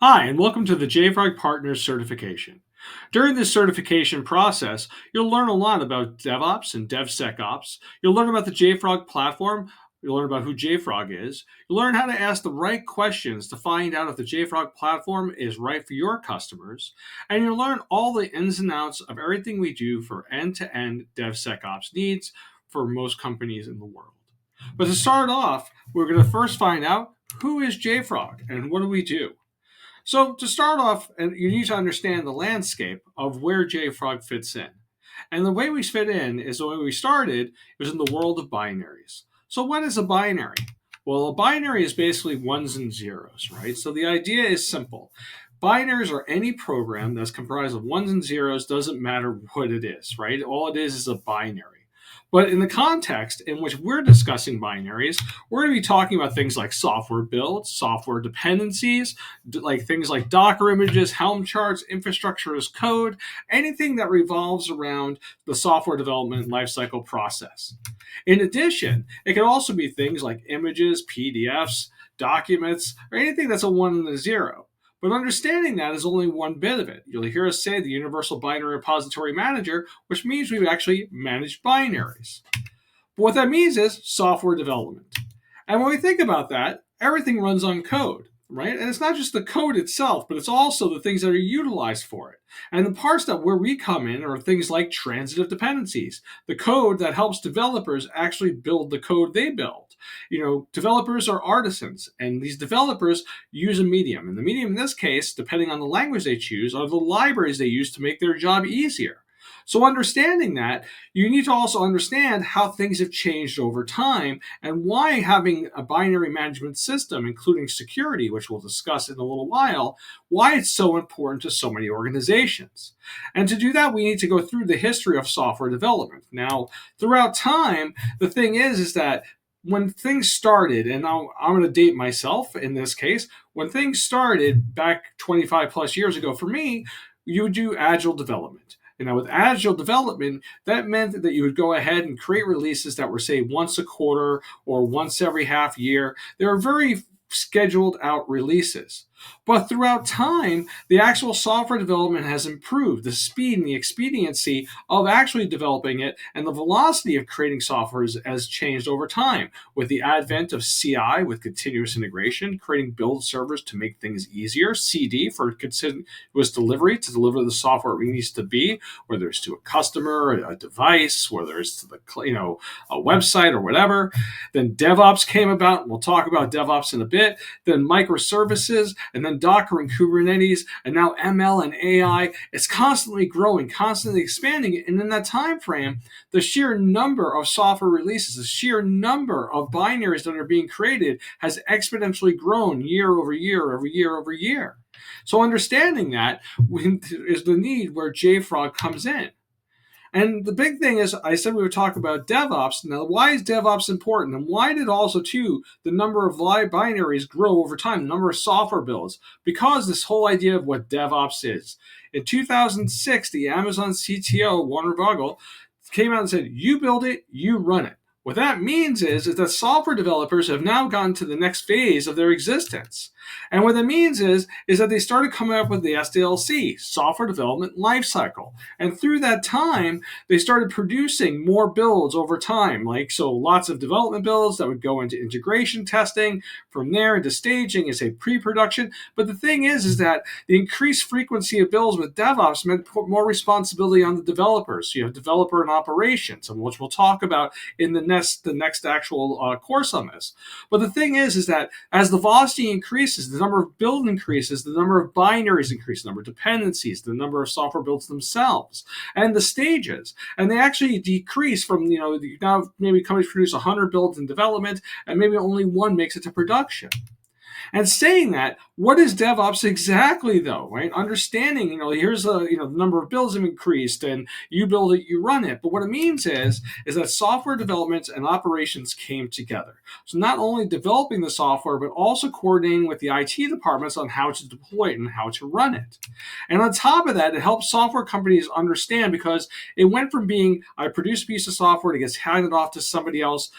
Hi, and welcome to the JFrog Partners Certification. During this certification process, you'll learn a lot about DevOps and DevSecOps. You'll learn about the JFrog platform. You'll learn about who JFrog is. You'll learn how to ask the right questions to find out if the JFrog platform is right for your customers. And you'll learn all the ins and outs of everything we do for end-to-end DevSecOps needs for most companies in the world. But to start off, we're going to first find out who is JFrog and what do we do. So to start off, you need to understand the landscape of where JFrog fits in. And the way we fit in is the way we started was in the world of binaries. So what is a binary? Well, a binary is basically ones and zeros, right? So the idea is simple. Binaries are any program that's comprised of ones and zeros, doesn't matter what it is, right? All it is a binary. But in the context in which we're discussing binaries, we're going to be talking about things like software builds, software dependencies, like things like Docker images, Helm charts, infrastructure as code, anything that revolves around the software development lifecycle process. In addition, it can also be things like images, PDFs, documents, or anything that's a 1 and a 0. But understanding that is only one bit of it. You'll hear us say the Universal Binary Repository Manager, which means we actually manage binaries. But what that means is software development. And when we think about that, everything runs on code, right? And it's not just the code itself, but it's also the things that are utilized for it. And the parts that where we come in are things like transitive dependencies, the code that helps developers actually build the code they build. Developers are artisans, and these developers use a medium. And the medium in this case, depending on the language they choose, are the libraries they use to make their job easier. So understanding that, you need to also understand how things have changed over time and why having a binary management system, including security, which we'll discuss in a little while, why it's so important to so many organizations. And to do that, we need to go through the history of software development. Now, throughout time, the thing is that when things started, and I'm going to date myself in this case, when things started back 25 plus years ago for me, you would do agile development. And now with agile development, that meant that you would go ahead and create releases that were, say, once a quarter or once every half year. They were very scheduled out releases. But throughout time, the actual software development has improved. The speed and the expediency of actually developing it and the velocity of creating software has changed over time. With the advent of CI, with continuous integration, creating build servers to make things easier, CD for continuous delivery, to deliver the software it needs to be, whether it's to a customer, a device, whether it's to the a website or whatever. Then DevOps came about, and we'll talk about DevOps in a bit. Then microservices, and then Docker and Kubernetes, and now ML and AI. It's constantly growing, constantly expanding. And in that time frame, the sheer number of software releases, the sheer number of binaries that are being created has exponentially grown year over year, over year over year. So understanding that is the need where JFrog comes in. And the big thing is, I said we would talk about DevOps. Now, why is DevOps important? And why did also, too, the number of live binaries grow over time, the number of software builds? Because this whole idea of what DevOps is. In 2006, the Amazon CTO, Warner Vogel, came out and said, you build it, you run it. What that means is that software developers have now gotten to the next phase of their existence. And what that means is that they started coming up with the SDLC, Software Development Lifecycle. And through that time, they started producing more builds over time. So lots of development builds that would go into integration testing, from there into staging and say pre-production. But the thing is that the increased frequency of builds with DevOps meant put more responsibility on the developers. So you have developer and operations, and which we'll talk about in the next actual course on this. But the thing is that as the velocity increases, the number of build increases, the number of binaries increases, the number of dependencies, the number of software builds themselves, and the stages. And they actually decrease from, now maybe companies produce 100 builds in development, and maybe only one makes it to production. And saying that, what is DevOps exactly, though, right? Understanding, here's the number of builds have increased, and you build it, you run it. But what it means is that software development and operations came together. So not only developing the software, but also coordinating with the IT departments on how to deploy it and how to run it. And on top of that, it helps software companies understand, because it went from being, I produce a piece of software, it gets handed off to somebody else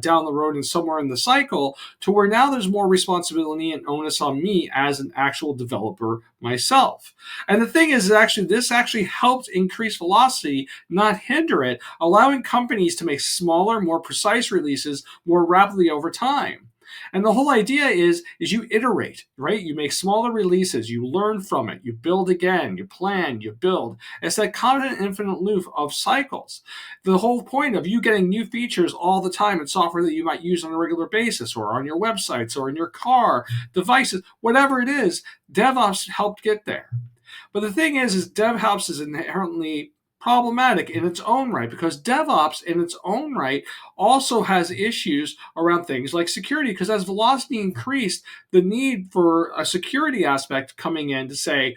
down the road and somewhere in the cycle, to where now there's more responsibility and onus on me as an actual developer myself. And the thing is, this actually helped increase velocity, not hinder it, allowing companies to make smaller, more precise releases more rapidly over time. And the whole idea is you iterate, right? You make smaller releases, you learn from it, you build again, you plan, you build. It's that constant infinite loop of cycles. The whole point of you getting new features all the time in software that you might use on a regular basis, or on your websites, or in your car, devices, whatever it is, DevOps helped get there. But the thing is DevOps is inherently problematic in its own right, because DevOps in its own right also has issues around things like security, because as velocity increased, the need for a security aspect coming in to say,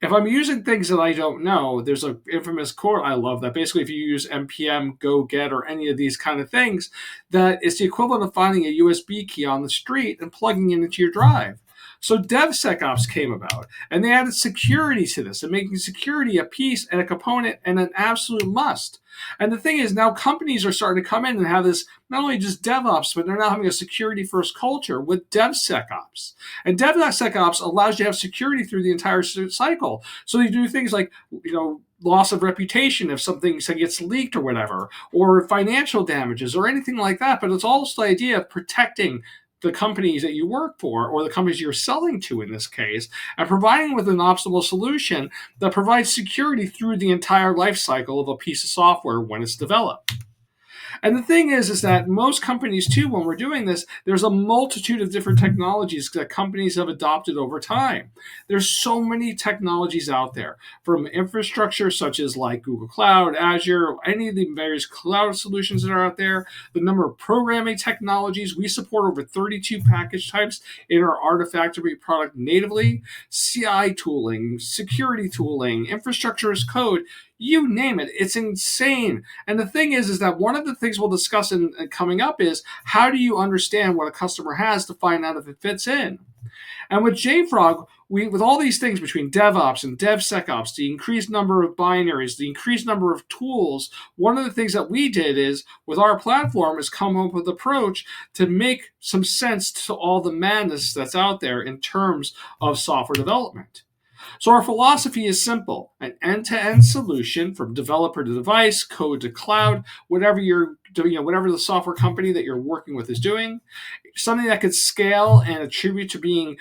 if I'm using things that I don't know, there's an infamous quote, I love that. Basically, if you use npm, go get, or any of these kind of things, that it's the equivalent of finding a USB key on the street and plugging it into your drive. So DevSecOps came about, and they added security to this, and making security a piece and a component and an absolute must. And the thing is, now companies are starting to come in and have this, not only just DevOps, but they're now having a security-first culture with DevSecOps. And DevSecOps allows you to have security through the entire cycle. So they do things like, loss of reputation if something gets leaked or whatever, or financial damages or anything like that. But it's also the idea of protecting the companies that you work for, or the companies you're selling to in this case, and providing with an optimal solution that provides security through the entire life cycle of a piece of software when it's developed. And the thing is that most companies too, when we're doing this, there's a multitude of different technologies that companies have adopted over time. There's so many technologies out there, from infrastructure such as like Google Cloud, Azure, any of the various cloud solutions that are out there, the number of programming technologies. We support over 32 package types in our Artifactory product natively, CI tooling, security tooling, infrastructure as code. You name it. It's insane. And the thing is that one of the things we'll discuss in coming up is, how do you understand what a customer has to find out if it fits in? And with JFrog, with all these things between DevOps and DevSecOps, the increased number of binaries, the increased number of tools, one of the things that we did is, with our platform, is come up with an approach to make some sense to all the madness that's out there in terms of software development. So our philosophy is simple: an end-to-end solution from developer to device, code to cloud, whatever you're doing, whatever the software company that you're working with is doing, something that could scale and attribute to being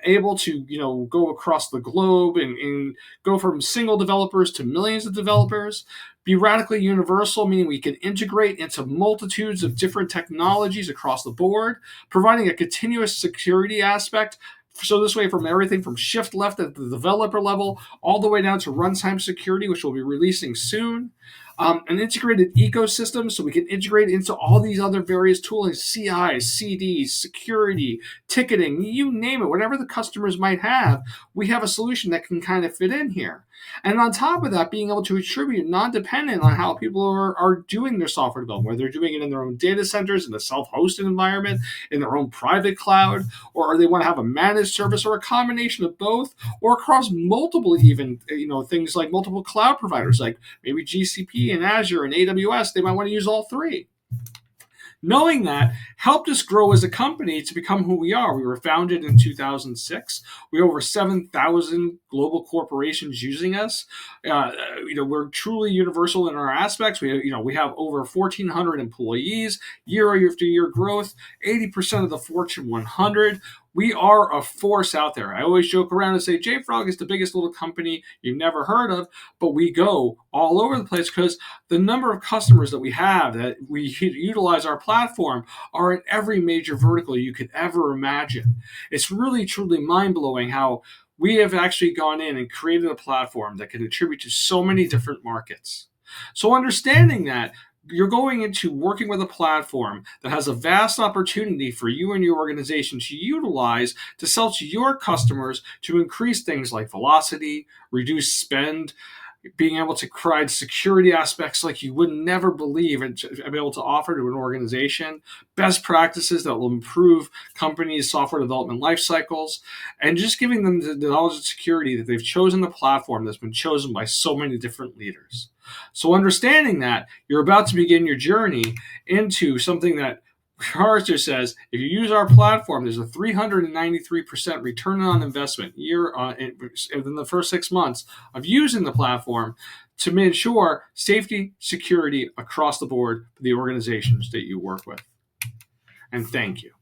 able to go across the globe and go from single developers to millions of developers. Be radically universal, meaning we can integrate into multitudes of different technologies across the board, providing a continuous security aspect. So this way, from everything from shift left at the developer level all the way down to runtime security, which we'll be releasing soon. An integrated ecosystem, so we can integrate into all these other various tooling, CIs, CDs, security, ticketing, you name it, whatever the customers might have, we have a solution that can kind of fit in here. And on top of that, being able to attribute non-dependent on how people are doing their software development, whether they're doing it in their own data centers, in a self-hosted environment, in their own private cloud, or they want to have a managed service, or a combination of both, or across multiple even, things like multiple cloud providers, like maybe GCP and Azure and AWS. They might want to use all three. Knowing that helped us grow as a company to become who we are. We were founded in 2006. We have over 7,000 global corporations using us. We're truly universal in our aspects. We have over 1,400 employees, year after year growth, 80% of the Fortune 100. We are a force out there. I always joke around and say JFrog is the biggest little company you've never heard of, but we go all over the place because the number of customers that we have that we utilize our platform are in every major vertical you could ever imagine. It's really, truly mind-blowing how we have actually gone in and created a platform that can attribute to so many different markets. So understanding that, you're going into working with a platform that has a vast opportunity for you and your organization to utilize to sell to your customers to increase things like velocity, reduce spend, being able to provide security aspects like you would never believe and be able to offer to an organization, best practices that will improve companies' software development life cycles, and just giving them the knowledge and security that they've chosen the platform that's been chosen by so many different leaders. So understanding that, you're about to begin your journey into something that Forrester says, if you use our platform, there's a 393% return on investment within the first 6 months of using the platform to ensure safety, security across the board for the organizations that you work with. And thank you.